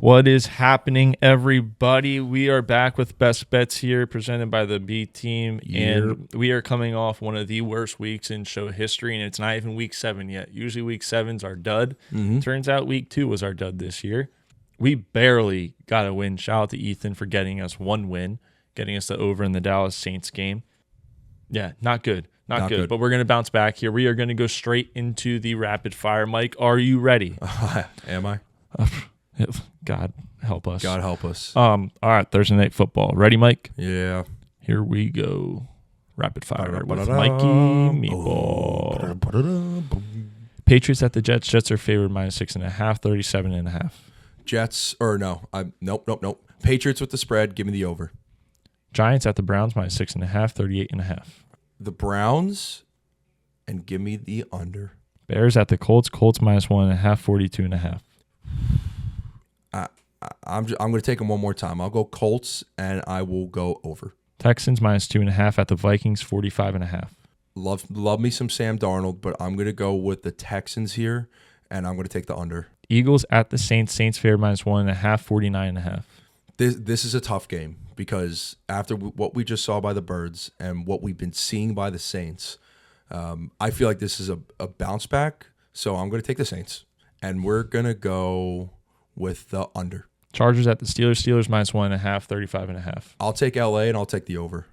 What is happening, everybody? We are back with Best Bets here, presented by the B Team, and we are coming off one of the worst weeks in show history, and it's not even week 7 yet. Usually week 7's our dud. Turns out week 2 was our dud this year. We barely got a win. Shout out to Ethan for getting us one win, getting us the over in the Dallas Saints game. Yeah, not good. Not good. But we're going to bounce back here. We are going to go straight into the rapid fire. Mike, are you ready? Am I? God help us. God help us. All right, Thursday Night Football. Ready, Mike? Yeah. Here we go. Rapid fire with Mikey Meatball. Patriots at the Jets. Jets are favored -6.5, 37.5. Jets, or no. Nope. Patriots with the spread. Give me the over. Giants at the Browns -6.5, 38.5. The Browns, and give me the under. Bears at the Colts. Colts -1.5, 42.5. I'm going to take them one more time. I'll go Colts, and I will go over. Texans -2.5 at the Vikings, 45.5. Love me some Sam Darnold, but I'm going to go with the Texans here, and I'm going to take the under. Eagles at the Saints. Saints favored -1.5, 49.5. This is a tough game because after what we just saw by the Birds and what we've been seeing by the Saints, I feel like this is a bounce back. So I'm going to take the Saints, and we're going to go with the under. Chargers at the Steelers. Steelers -1.5, 35.5. I'll take LA, and I'll take the over.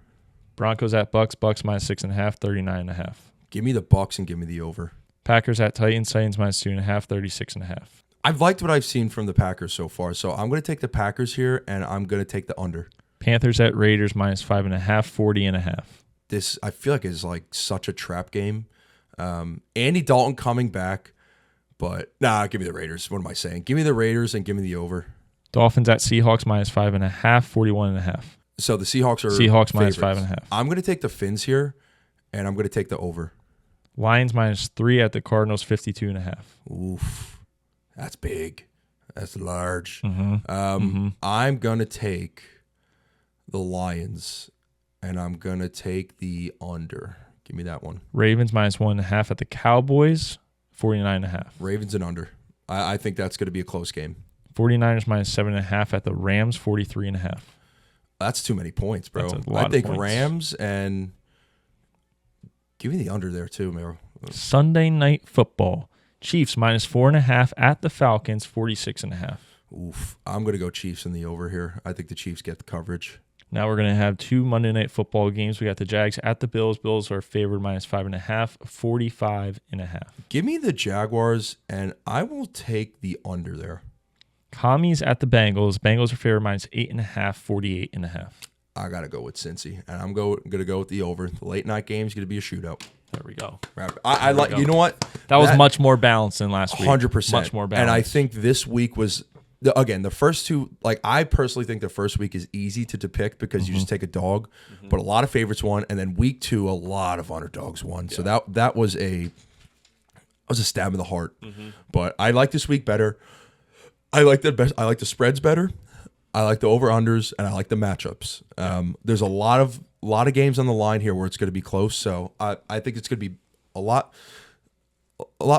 Broncos at Bucks. Bucks -6.5, 39.5. Give me the Bucks and give me the over. Packers at Titans. Titans -2.5, 36.5. I've liked what I've seen from the Packers so far, so I'm going to take the Packers here, and I'm going to take the under. Panthers at Raiders -5.5, 40.5. This, I feel like, is like such a trap game. Andy Dalton coming back, but give me the Raiders. What am I saying? Give me the Raiders and give me the over. Dolphins at Seahawks -5.5, 41.5. So the Seahawks are Seahawks favorites. -5.5. I'm going to take the Fins here, and I'm going to take the over. Lions -3 at the Cardinals, 52.5. Oof. That's big. That's large. Mm-hmm. I'm going to take the Lions, and I'm going to take the under. Give me that one. Ravens -1.5 at the Cowboys, 49.5. Ravens and under. I think that's going to be a close game. 49ers -7.5 at the Rams, 43.5. That's too many points, bro. That's a lot I think of points. Rams and give me the under there too, Mero. Sunday Night Football. Chiefs -4.5 at the Falcons, 46.5. Oof. I'm going to go Chiefs in the over here. I think the Chiefs get the coverage. Now we're going to have 2 Monday Night Football games. We got the Jags at the Bills. Bills are favored -5.5, 45.5. Give me the Jaguars, and I will take the under there. Commies at the Bengals. Bengals are favored -8.5, 48.5. I got to go with Cincy, and I'm going to go with the over. The late night game is going to be a shootout. There we go. I like. You know what? That was much more balanced than last week. 100%. Much more balanced. And I think this week was the first two. Like I personally think the first week is easy to depict because you just take a dog, but a lot of favorites won, and then week 2 a lot of underdogs won. Yeah. So that was a stab in the heart. But I like this week better. I like the spreads better. I like the over-unders, and I like the matchups. There's a lot of games on the line here where it's going to be close, so I think it's going to be a lot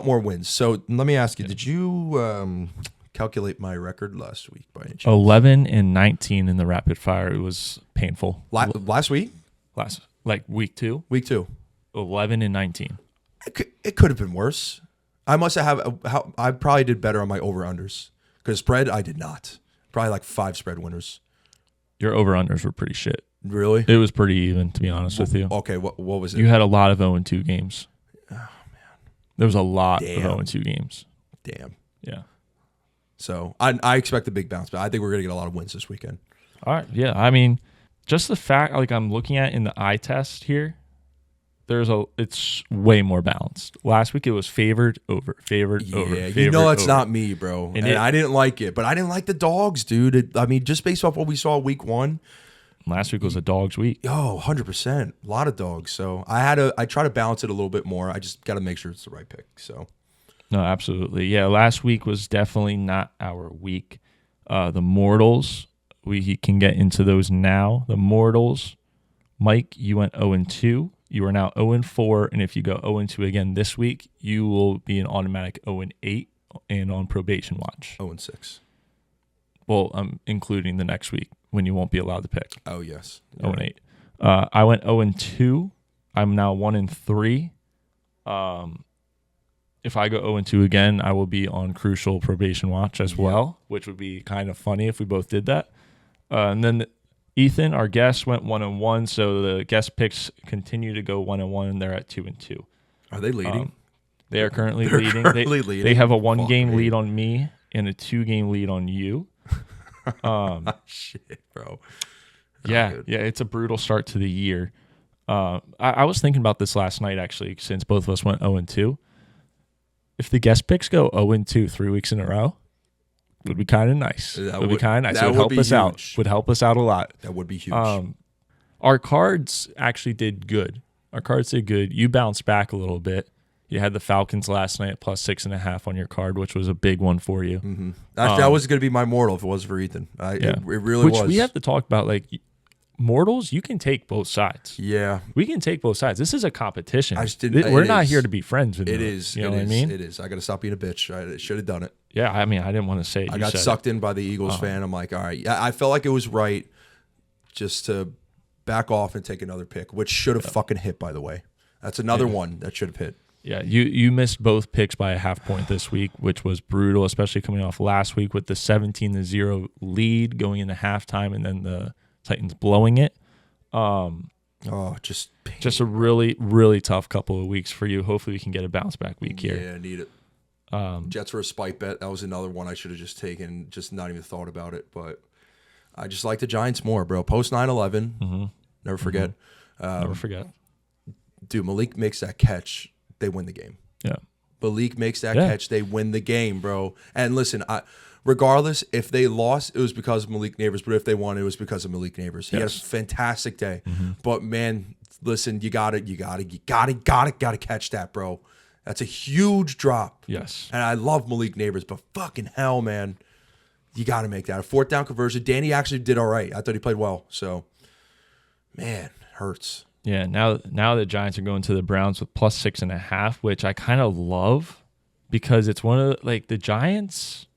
more wins. So let me ask you, did you calculate my record last week by any chance? 11-19 in the rapid fire. It was painful. Last week? Week 2? Week 2. 11-19. It could have been worse. I must have I probably did better on my over-unders because spread I did not. Probably like 5 spread winners. Your over-unders were pretty shit. Really? It was pretty even, to be honest with you. Okay, what was it? You had a lot of 0-2 games. Oh, man. There was a lot of 0-2 games. Damn. Yeah. So I expect a big bounce, but I think we're going to get a lot of wins this weekend. All right. Yeah. I mean, just the fact, like I'm looking at in the eye test here, it's way more balanced. Last week it was favored over. Yeah, you know it's not me, bro. And I didn't like it, but I didn't like the dogs, dude. Just based off what we saw week 1. Last week was a dog's week. Oh, 100%. A lot of dogs. So I try to balance it a little bit more. I just got to make sure it's the right pick. So no, absolutely. Yeah, last week was definitely not our week. The Mortals, we can get into those now. The Mortals, Mike, you went 0-2. You are now 0-4, and if you go 0-2 again this week, you will be an automatic 0-8 and on probation watch. 0-6. Well, I'm including the next week when you won't be allowed to pick. Oh, yes. 0-8. I went 0-2. I'm now 1-3. If I go 0-2 again, I will be on crucial probation watch as well, which would be kind of funny if we both did that. And then Ethan, our guest, went 1-1, so the guest picks continue to go 1-1. They're at 2-2. Are they leading? They are currently leading. Leading. They have a 1-game lead on me and a 2-game lead on you. Shit, bro. Yeah, it's a brutal start to the year. I was thinking about this last night, actually, since both of us went 0-2. If the guest picks go 0-2 3 weeks in a row, would be kind of nice. It would be kind of nice. It would help us out. Would help us out a lot. That would be huge. Our cards actually did good. You bounced back a little bit. You had the Falcons last night at plus 6.5 on your card, which was a big one for you. Mm-hmm. That was going to be my mortal if it was for Ethan. It really was. Which we have to talk about, like, mortals, you can take both sides. Yeah. We can take both sides. This is a competition. We're not here to be friends with you. It is. You know what I mean? It is. I got to stop being a bitch. I should have done it. Yeah, I mean, I didn't want to say it. I got sucked in by the Eagles fan. I'm like, all right. I felt like it was right just to back off and take another pick, which should have fucking hit, by the way. That's another one that should have hit. Yeah, you missed both picks by a half point this week, which was brutal, especially coming off last week with the 17-0 lead going into halftime and then the Titans blowing it. Just a really, really tough couple of weeks for you. Hopefully we can get a bounce back week here. Yeah, I need it. Jets were a spike bet. That was another one I should have just taken, just not even thought about it. But I just like the Giants more, bro. Post 9/11, never forget. Never forget. Dude, Malik makes that catch, they win the game. Yeah. Malik makes that catch, they win the game, bro. And listen, regardless, if they lost, it was because of Malik Neighbors. But if they won, it was because of Malik Neighbors. He had a fantastic day. But man, listen, you gotta catch that, bro. That's a huge drop. Yes. And I love Malik Neighbors, but fucking hell, man, you gotta make that a 4th down conversion. Danny actually did all right. I thought he played well. So, man, hurts. Yeah. Now the Giants are going to the Browns with plus 6.5, which I kind of love because it's one of the Giants.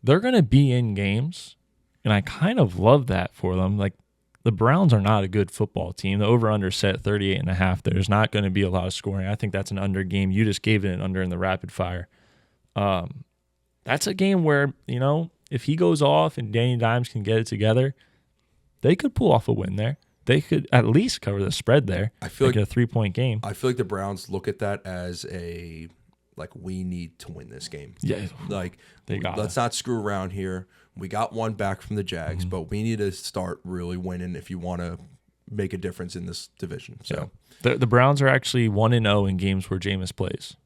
They're going to be in games, and I kind of love that for them. Like, the Browns are not a good football team. The over-under set 38.5. There's not going to be a lot of scoring. I think that's an under game. You just gave it an under in the rapid fire. That's a game where, if he goes off and Danny Dimes can get it together, they could pull off a win there. They could at least cover the spread there. I feel like a 3-point game. I feel like the Browns look at that as we need to win this game. Yeah. Let's not screw around here. We got one back from the Jags, but we need to start really winning if you want to make a difference in this division. So the Browns are actually 1-0 in games where Jameis plays.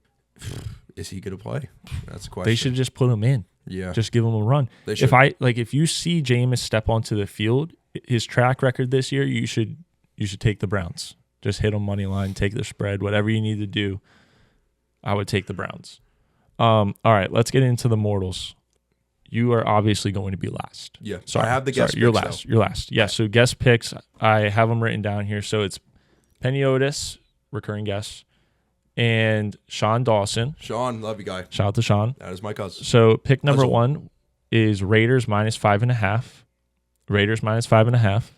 Is he going to play? That's a question. They should just put him in. Yeah. Just give him a run. They should. If you see Jameis step onto the field, his track record this year, you should take the Browns. Just hit them money line, take the spread, whatever you need to do. I would take the Browns. All right, let's get into the mortals. You are obviously going to be last. Yeah. So I have the guest picks. You're last. You're last. Yeah, so guest picks, I have them written down here. So it's Penny Otis, recurring guest, and Sean Dawson. Sean, love you, guy. Shout out to Sean. That is my cousin. So pick number one is Raiders -5.5. Raiders -5.5.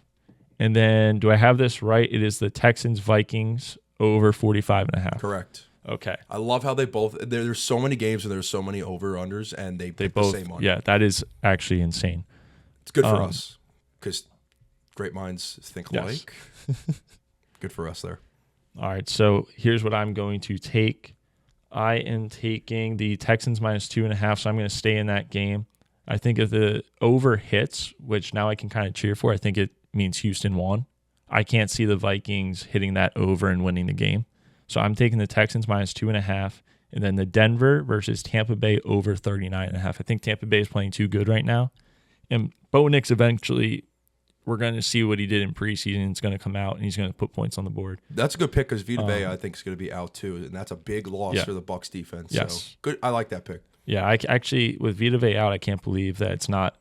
And then, do I have this right? It is the Texans-Vikings over 45.5. Correct. Okay. I love how they both. There's so many games and there's so many over-unders, and they both the same one. Yeah, that is actually insane. It's good for us because great minds think alike. Good for us there. All right, so here's what I'm going to take. I am taking the Texans -2.5, so I'm going to stay in that game. I think if the over hits, which now I can kind of cheer for, I think it means Houston won. I can't see the Vikings hitting that over and winning the game. So I'm taking the Texans -2.5, and then the Denver versus Tampa Bay over 39.5. I think Tampa Bay is playing too good right now. And Bo Nix eventually, we're going to see what he did in preseason. It's going to come out, and he's going to put points on the board. That's a good pick because Vita Vea, I think, is going to be out too, and that's a big loss for the Bucs defense. Yes. So good. I like that pick. Yeah, I actually, with Vita Vea out, I can't believe that it's not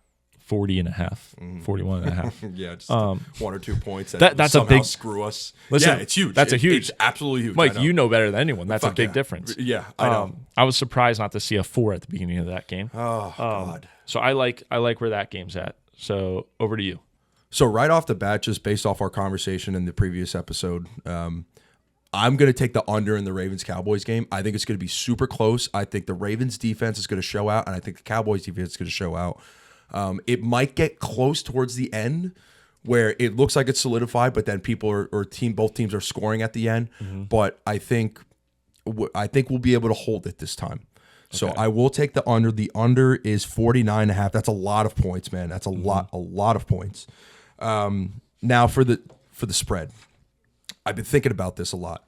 40.5, 41.5. Yeah, just 1 or 2 points That's somehow a big screw us. Listen, Yeah, it's huge. That's a huge. It's absolutely huge. Mike, you know better than anyone. That's a big difference. Yeah, I know. I was surprised not to see a 4 at the beginning of that game. Oh God. So I like where that game's at. So over to you. So right off the bat, just based off our conversation in the previous episode, I'm going to take the under in the Ravens-Cowboys game. I think it's going to be super close. I think the Ravens defense is going to show out, and I think the Cowboys defense is going to show out. It might get close towards the end where it looks like it's solidified, but then both teams are scoring at the end. Mm-hmm. But I think we'll be able to hold it this time. Okay. So I will take the under. The under is 49.5. That's a lot of points, man. That's a lot of points. Now for the spread. I've been thinking about this a lot.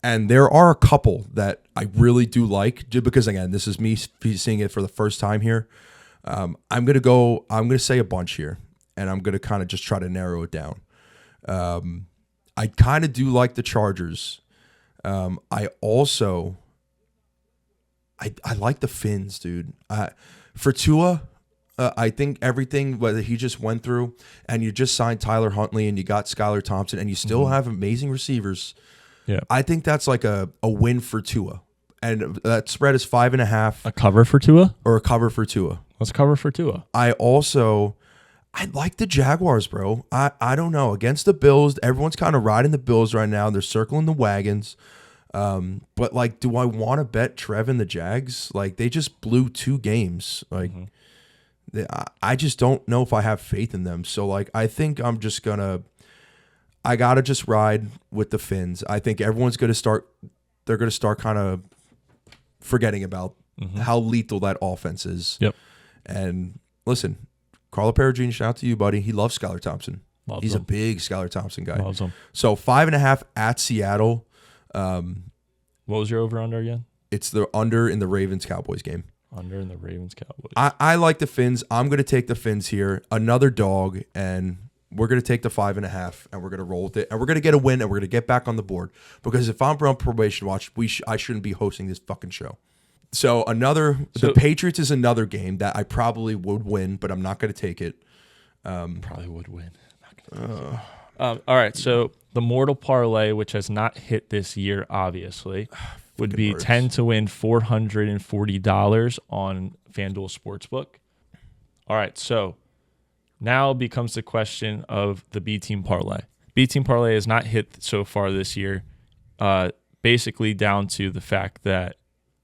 And there are a couple that I really do like, just because, again, this is me seeing it for the first time here. I'm going to say a bunch here, and I'm going to kind of just try to narrow it down. I kind of do like the Chargers. I like the Finns, dude. For Tua, I think everything whether he just went through, and you just signed Tyler Huntley, and you got Skylar Thompson, and you still have amazing receivers. Yeah, I think that's like a win for Tua, and that spread is 5.5. A cover for Tua, or a cover for Tua. Let's cover for Tua. I like the Jaguars, bro. I don't know, against the Bills. Everyone's kind of riding the Bills right now. They're circling the wagons. But like, do I want to bet Trev and the Jags? Like, they just blew 2 games. Like, I just don't know if I have faith in them. So like, I think I gotta just ride with the Finns. I think everyone's gonna start. They're gonna start kind of forgetting about how lethal that offense is. Yep. And listen, Carlo Perugini, shout out to you, buddy. He loves Skylar Thompson. He's a big Skylar Thompson guy. Loves him. So 5.5 at Seattle. What was your over-under again? It's the under in the Ravens-Cowboys game. Under in the Ravens-Cowboys. I like the Finns. I'm going to take the Finns here. Another dog, and we're going to take the 5.5, and we're going to roll with it. And we're going to get a win, and we're going to get back on the board. Because if I'm on probation watch, I shouldn't be hosting this fucking show. So the Patriots is another game that I probably would win, but I'm not going to take it. Probably would win. All right, so the Mortal Parlay, which has not hit this year, obviously, would be 10 to win $440 on FanDuel Sportsbook. All right, so now becomes the question of the B Team Parlay. B Team Parlay has not hit so far this year, basically down to the fact that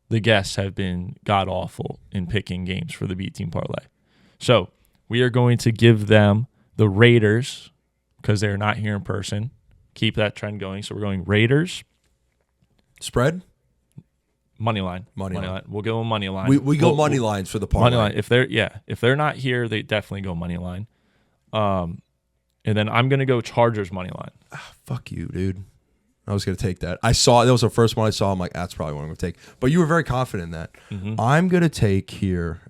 the guests have been god-awful in picking games for the B Team Parlay. So we are going to give them the Raiders, because they're not here in person. Keep that trend going. So we're going Raiders. Spread? Money line. We'll go money line. We go money lines for the parlay. Money line. If they're not here, they definitely go money line. And then I'm gonna go Chargers money line. Fuck you, dude. I was gonna take that. That was the first one I saw. I'm like, that's probably what I'm gonna take. But you were very confident in that. I'm gonna take here.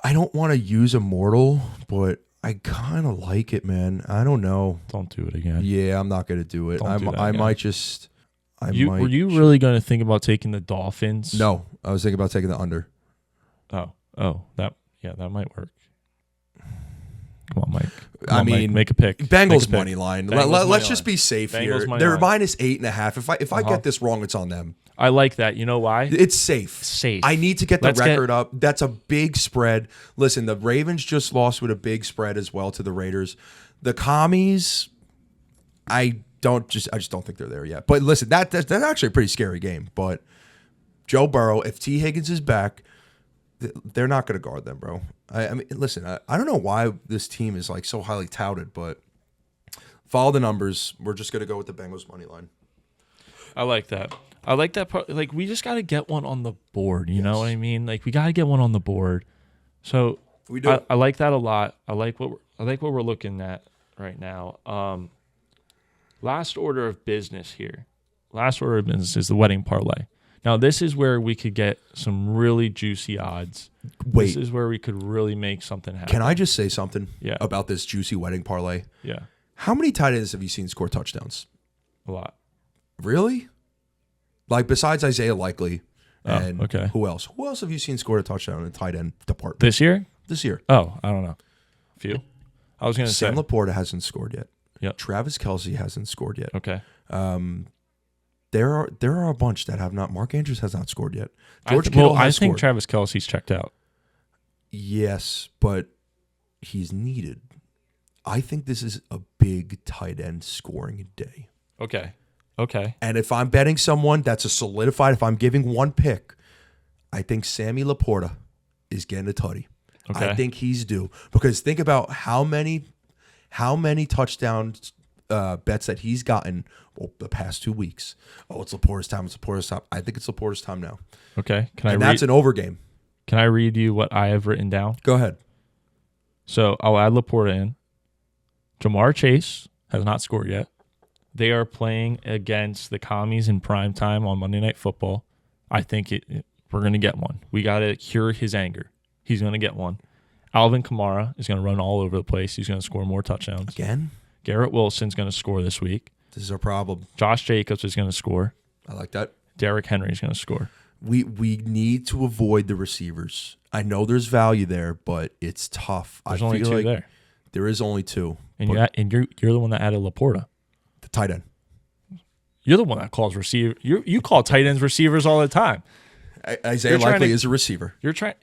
I don't want to use Immortal, but I kind of like it, man. I don't know. Don't do it again. Yeah, I'm not gonna do it. I might just. Were you really going to think about taking the Dolphins? No, I was thinking about taking the under. That might work. Come on, Mike. Mike, make a pick. Bengals money line. Let's just be safe here. They're minus 8.5. If I get this wrong, it's on them. I like that. You know why? It's safe. I need to get the record up. That's a big spread. Listen, the Ravens just lost with a big spread as well to the Raiders. The Commies, I just don't think they're there yet. But listen, that's actually a pretty scary game. But Joe Burrow, if T. Higgins is back, they're not going to guard them, bro. I mean, listen, I don't know why this team is like so highly touted, but follow the numbers. We're just going to go with the Bengals money line. I like that. I like that part. Like, we just got to get one on the board. You know what I mean? Like, we got to get one on the board. So we do. I like that a lot. I like what we're looking at right now. Last order of business here. Last order of business is the wedding parlay. Now, this is where we could get some really juicy odds. Wait. This is where we could really make something happen. Can I just say something about this juicy wedding parlay? Yeah. How many tight ends have you seen score touchdowns? A lot. Really? Like, besides Isaiah Likely And okay. Who else? Who else have you seen score a touchdown in the tight end department This year? this year? Oh, I don't know. A few. I was going to say. Sam Laporta hasn't scored yet. Yep. Travis Kelce hasn't scored yet. Okay. There are a bunch that have not. Mark Andrews has not scored yet. I think Travis Kelce's checked out. Yes, but he's needed. I think this is a big tight end scoring day. Okay. And if I'm betting someone, that's a solidified. If I'm giving one pick, I think Sammy Laporta is getting a tutty. Okay. I think he's due, because think about how many touchdown bets that he's gotten the past 2 weeks. Oh, it's Laporta's time. It's Laporta's time. I think it's Laporta's time now. Okay. That's an over game. Can I read you what I have written down? Go ahead. So I'll add Laporta in. Jamar Chase has not scored yet. They are playing against the Commies in prime time on Monday Night Football. I think we're going to get one. We got to cure his anger. He's going to get one. Alvin Kamara is going to run all over the place. He's going to score more touchdowns. Again? Garrett Wilson's going to score this week. This is our problem. Josh Jacobs is going to score. I like that. Derrick Henry is going to score. We need to avoid the receivers. I know there's value there, but it's tough. There's only two there. There is only two. And you're the one that added Laporta. The tight end. You're the one that calls receiver. You call tight ends receivers all the time. Isaiah Likely is a receiver. You're trying.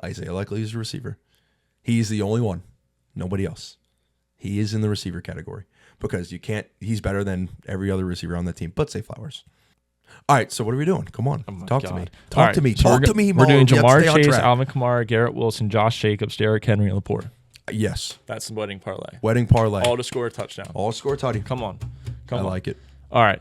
Isaiah Likely is a receiver. He's the only one. Nobody else. He is in the receiver category because you can't. He's better than every other receiver on that team. But say Flowers. All right. So what are we doing? Come on. Talk to me. Talk to me. Talk to me. We're doing Jamar Chase, Alvin Kamara, Garrett Wilson, Josh Jacobs, Derrick Henry, and Laporta. Yes. That's the wedding parlay. Wedding parlay. All to score a touchdown. All to score a touchdown. Come on. I like it. All right.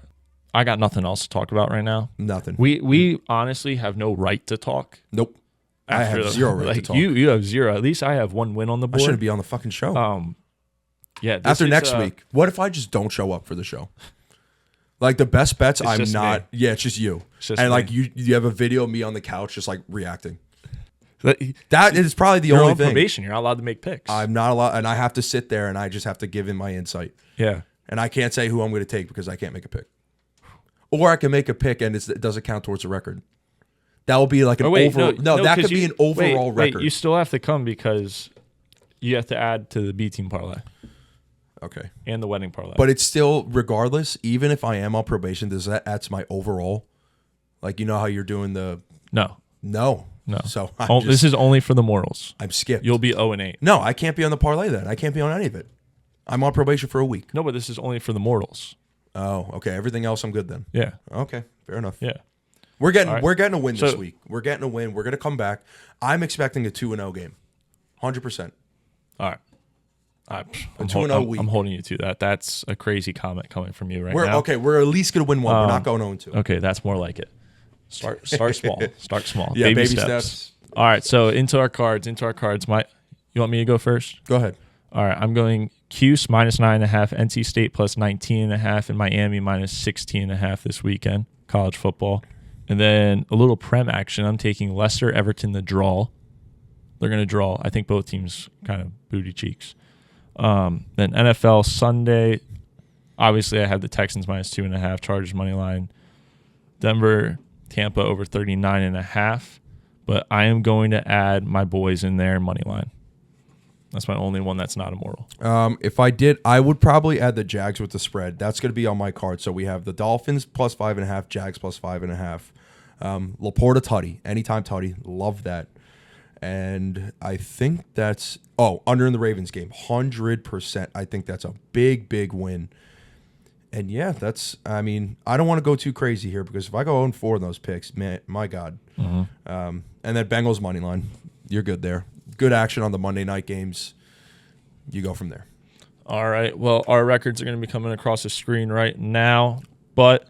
I got nothing else to talk about right now. Nothing. We honestly have no right to talk. Nope. I have zero right to talk. You have zero. At least I have one win on the board. I shouldn't be on the fucking show. Yeah. After next week, what if I just don't show up for the show? Like the best bets, I'm not. Me. Yeah, it's just you. It's just and like you have a video of me on the couch just like reacting. That is probably the only thing. Probation. You're not allowed to make picks. I'm not allowed, and I have to sit there and I just have to give in my insight. Yeah. And I can't say who I'm going to take because I can't make a pick. Or I can make a pick and it doesn't count towards a record. That will be like an overall. No, that could be an overall record. You still have to come because you have to add to the B Team Parlay. Okay. And the wedding parlay. But it's still, regardless, even if I am on probation, does that add to my overall? Like, you know how you're doing the. No. So this is only for the morals. I'm skipped. You'll be 0-8. No, I can't be on the parlay then. I can't be on any of it. I'm on probation for a week. No, but this is only for the mortals. Oh, okay. Everything else I'm good then. Yeah. Okay. Fair enough. Yeah. We're getting a win this week. We're getting a win. We're going to come back. I'm expecting a 2-0 game. 100%. All right. A 2-0 week. I'm holding you to that. That's a crazy comment coming from you now. Okay, we're at least going to win one. We're not going 0-2. Okay, that's more like it. Start small. Start small. Yeah, baby steps. All right, so into our cards. You want me to go first? Go ahead. All right, I'm going Cuse minus 9.5, NC State plus 19.5, and Miami minus 16.5 this weekend, college football. And then a little Prem action. I'm taking Leicester, Everton, the draw. They're going to draw. I think both teams kind of booty cheeks. Then NFL Sunday. Obviously, I have the Texans minus 2.5, Chargers money line. Denver, Tampa over 39.5. But I am going to add my boys in there money line. That's my only one that's not immoral. If I did, I would probably add the Jags with the spread. That's going to be on my card. So we have the Dolphins plus 5.5, Jags plus 5.5. Laporta tutty, anytime tutty, love that. And I think that's under in the Ravens game, 100%. I think that's a big win. And yeah, I don't want to go too crazy here because if I go 0-4 in those picks, man, my God. Mm-hmm. And then Bengals money line, you're good there. Good action on the Monday night games. You go from there. All right. Well, our records are going to be coming across the screen right now, but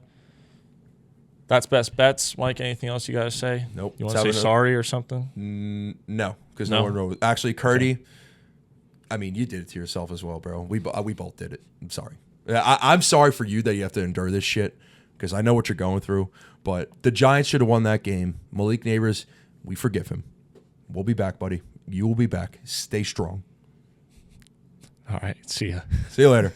that's best bets. Mike, anything else you got to say? Nope. You want to say sorry or something? No, because no one wrote. Actually, Curdy, you did it to yourself as well, bro. We both did it. I'm sorry. I'm sorry for you that you have to endure this shit because I know what you're going through, but the Giants should have won that game. Malik Neighbors, we forgive him. We'll be back, buddy. You will be back. Stay strong. All right. See ya. See you later.